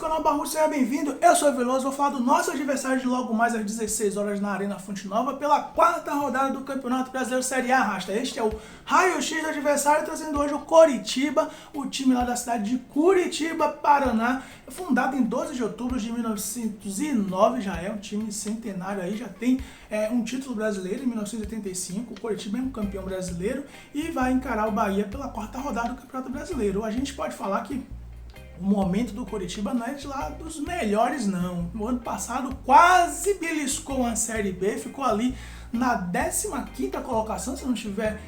do canal Barrudo, seja bem-vindo. Eu sou o Veloso, vou falar do nosso adversário de logo mais às 16 horas na Arena Fonte Nova pela quarta rodada do Campeonato Brasileiro Série A, Rasta. Este é o raio-x do adversário, trazendo hoje o Coritiba, o time lá da cidade de Curitiba, Paraná, fundado em 12 de outubro de 1909, já é um time centenário aí, já tem um título brasileiro em 1985, o Coritiba é um campeão brasileiro e vai encarar o Bahia pela quarta rodada do Campeonato Brasileiro. A gente pode falar que o momento do Coritiba não é de lá dos melhores, não. No ano passado quase beliscou uma Série B, ficou ali na 15ª colocação, se não estiver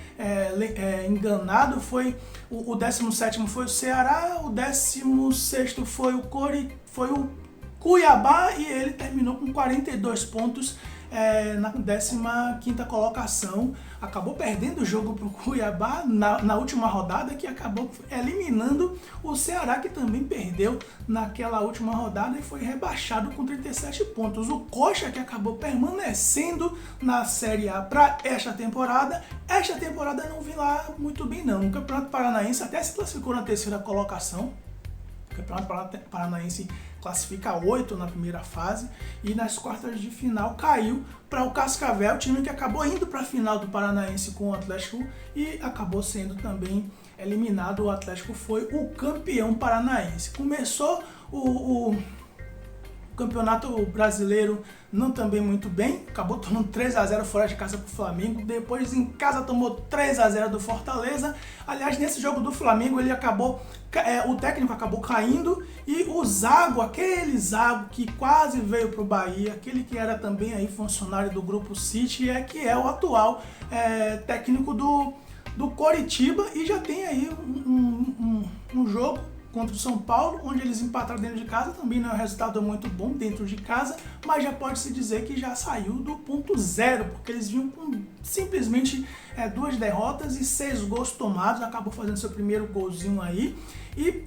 enganado. Foi o 17º foi o Ceará, o 16º foi o Cuiabá e ele terminou com 42 pontos na 15ª colocação. Acabou perdendo o jogo para o Cuiabá na última rodada, que acabou eliminando o Ceará, que também perdeu naquela última rodada e foi rebaixado com 37 pontos. O Coxa, que acabou permanecendo na Série A para esta temporada não vem lá muito bem não. O Campeonato Paranaense até se classificou na 3ª colocação. O Campeonato Paranaense classifica 8 na primeira fase e nas quartas de final caiu para o Cascavel, time que acabou indo para a final do Paranaense com o Atlético e acabou sendo também eliminado. O Atlético foi o campeão paranaense. Começou o Campeonato Brasileiro não também muito bem, acabou tomando 3-0 fora de casa para o Flamengo, depois em casa tomou 3-0 do Fortaleza. Aliás, nesse jogo do Flamengo ele acabou, o técnico acabou caindo e o Zago, aquele Zago que quase veio para o Bahia, aquele que era também aí funcionário do Grupo City, que é o atual técnico do Coritiba, e já tem aí um jogo contra o São Paulo, onde eles empataram dentro de casa. Também não é um resultado muito bom dentro de casa, mas já pode-se dizer que já saiu do ponto zero, porque eles vinham com simplesmente 2 derrotas e 6 gols tomados. Acabou fazendo seu primeiro golzinho aí e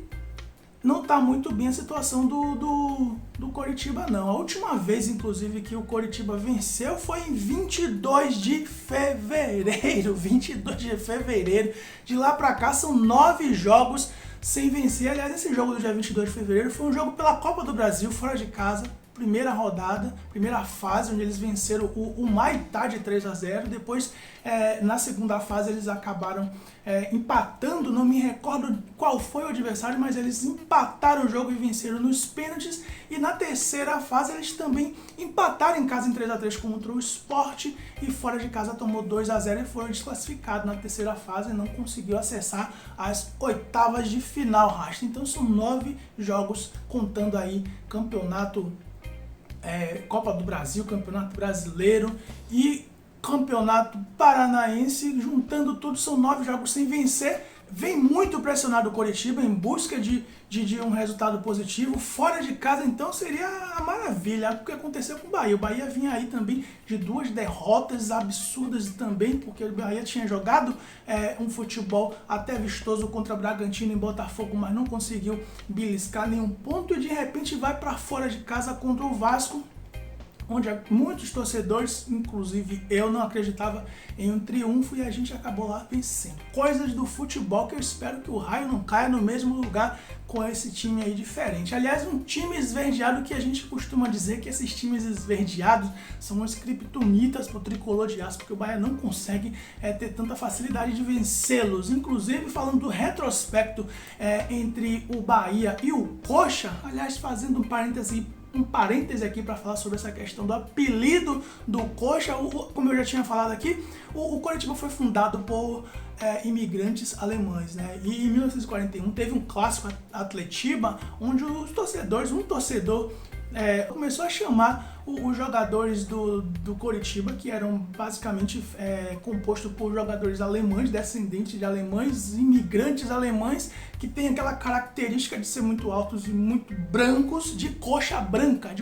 não está muito bem a situação do Coritiba, não. A última vez, inclusive, que o Coritiba venceu foi em 22 de fevereiro. 22 de fevereiro. De lá para cá são 9 jogos sem vencer. Aliás, esse jogo do dia 22 de fevereiro foi um jogo pela Copa do Brasil, fora de casa, primeira rodada, primeira fase, onde eles venceram o Maitá de 3-0. Depois, na segunda fase, eles acabaram empatando, não me recordo qual foi o adversário, mas eles empataram o jogo e venceram nos pênaltis. E na terceira fase, eles também empataram em casa em 3-3 contra o Sport e fora de casa tomou 2-0 e foram desclassificados na terceira fase e não conseguiu acessar as oitavas de final, Rasta. Então são 9 jogos, contando aí campeonato, Copa do Brasil, Campeonato Brasileiro e Campeonato Paranaense, juntando tudo são 9 jogos sem vencer. Vem muito pressionado o Coritiba em busca de um resultado positivo fora de casa, então seria a maravilha. O que aconteceu com o Bahia? O Bahia vinha aí também de 2 derrotas absurdas também, porque o Bahia tinha jogado um futebol até vistoso contra Bragantino e Botafogo, mas não conseguiu beliscar nenhum ponto e de repente vai para fora de casa contra o Vasco, onde muitos torcedores, inclusive eu, não acreditava em um triunfo e a gente acabou lá vencendo. Coisas do futebol que eu espero que o raio não caia no mesmo lugar com esse time aí diferente. Aliás, um time esverdeado, que a gente costuma dizer que esses times esverdeados são os criptonitas pro tricolor de aço, porque o Bahia não consegue ter tanta facilidade de vencê-los. Inclusive, falando do retrospecto entre o Bahia e o Coxa, aliás, fazendo um parêntese aqui para falar sobre essa questão do apelido do Coxa. Como eu já tinha falado aqui, o Coritiba foi fundado por imigrantes alemães, né? E em 1941 teve um clássico Atletiba, onde um torcedor começou a chamar os jogadores do Coritiba, que eram basicamente compostos por jogadores alemães, descendentes de alemães, imigrantes alemães, que tem aquela característica de ser muito altos e muito brancos, de coxa branca.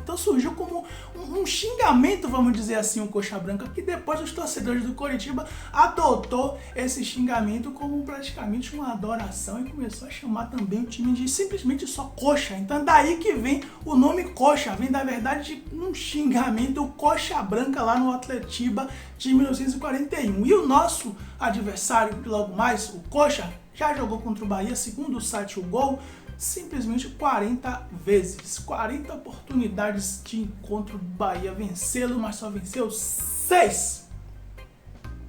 Então surgiu como um xingamento, vamos dizer assim, o coxa branca, que depois os torcedores do Coritiba adotou esse xingamento como praticamente uma adoração e começou a chamar também o time de simplesmente só Coxa. Então daí que vem o nome Coxa, vem da verdade de um xingamento, o coxa branca lá no Atletiba de 1941. E o nosso adversário, logo mais, o Coxa, já jogou contra o Bahia, segundo o site O Gol, simplesmente 40 vezes. 40 oportunidades de encontro do Bahia vencê-lo, mas só venceu 6.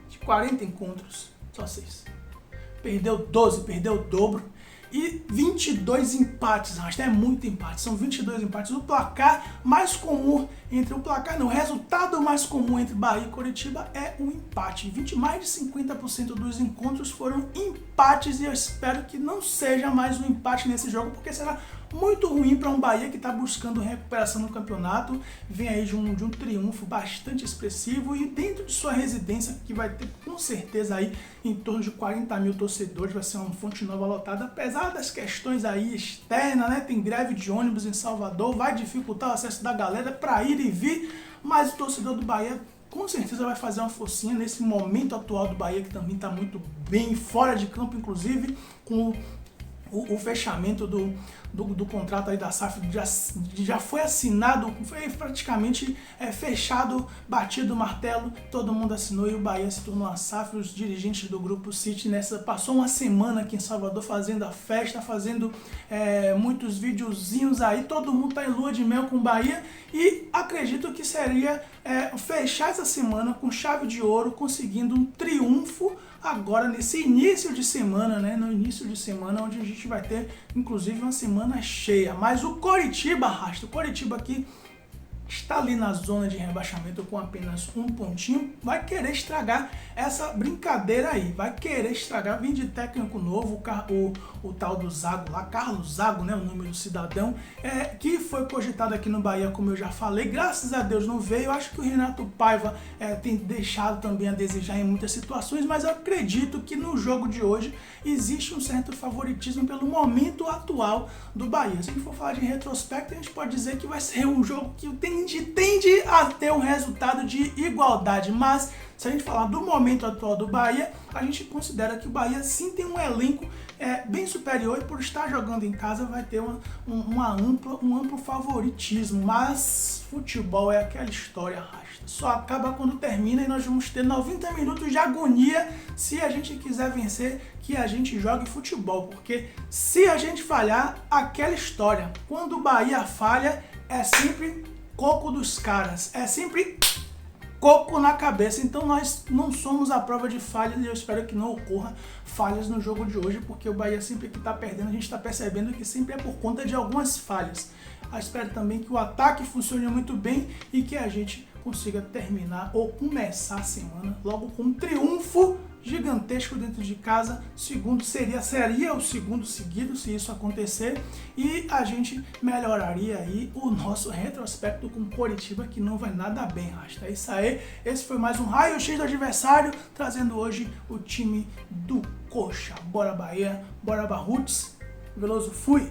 De 40 encontros, só 6. Perdeu 12, perdeu o dobro. E 22 empates, é muito empate, são 22 empates. O placar mais comum o resultado mais comum entre Bahia e Coritiba é um empate. Mais de 50% dos encontros foram empates e eu espero que não seja mais um empate nesse jogo, porque será muito ruim para um Bahia que está buscando recuperação no campeonato. Vem aí de um triunfo bastante expressivo e dentro de sua residência, que vai ter com certeza aí em torno de 40 mil torcedores, vai ser uma Fonte Nova lotada, apesar das questões aí externas, né? Tem greve de ônibus em Salvador, vai dificultar o acesso da galera para ir e vir, mas o torcedor do Bahia com certeza vai fazer uma forcinha nesse momento atual do Bahia, que também está muito bem, fora de campo, inclusive, com o fechamento do contrato aí da SAF já foi assinado, foi praticamente fechado, batido o martelo, todo mundo assinou e o Bahia se tornou a SAF. Os dirigentes do Grupo City passou uma semana aqui em Salvador fazendo a festa, fazendo muitos videozinhos aí, todo mundo tá em lua de mel com o Bahia e acredito que seria fechar essa semana com chave de ouro, conseguindo um triunfo agora nesse início de semana, né? No início de semana, onde a gente vai ter, inclusive, uma semana cheia. Mas o Coritiba, o Coritiba aqui está ali na zona de rebaixamento com apenas um pontinho, vai querer estragar essa brincadeira aí, vai querer estragar, vem de técnico novo, o tal do Zago lá, Carlos Zago, né, o nome do cidadão, que foi cogitado aqui no Bahia, como eu já falei, graças a Deus não veio. Eu acho que o Renato Paiva tem deixado também a desejar em muitas situações, mas eu acredito que no jogo de hoje existe um certo favoritismo pelo momento atual do Bahia. Se a gente for falar de retrospecto, a gente pode dizer que vai ser um jogo que tende a ter um resultado de igualdade, mas se a gente falar do momento atual do Bahia, a gente considera que o Bahia sim tem um elenco bem superior e por estar jogando em casa vai ter um amplo favoritismo, mas futebol é aquela história rasta, só acaba quando termina e nós vamos ter 90 minutos de agonia se a gente quiser vencer, que a gente jogue futebol, porque se a gente falhar, aquela história, quando o Bahia falha é sempre coco dos caras, é sempre coco na cabeça. Então nós não somos a prova de falhas e eu espero que não ocorra falhas no jogo de hoje, porque o Bahia sempre que está perdendo, a gente está percebendo que sempre é por conta de algumas falhas. Eu espero também que o ataque funcione muito bem e que a gente consiga terminar ou começar a semana logo com um triunfo gigantesco dentro de casa. Seria o segundo seguido se isso acontecer e a gente melhoraria aí o nosso retrospecto com Coritiba, que não vai nada bem, rasta. É isso aí, esse foi mais um raio-x do adversário, trazendo hoje o time do Coxa. Bora Bahia, bora Barruts, Veloso, fui!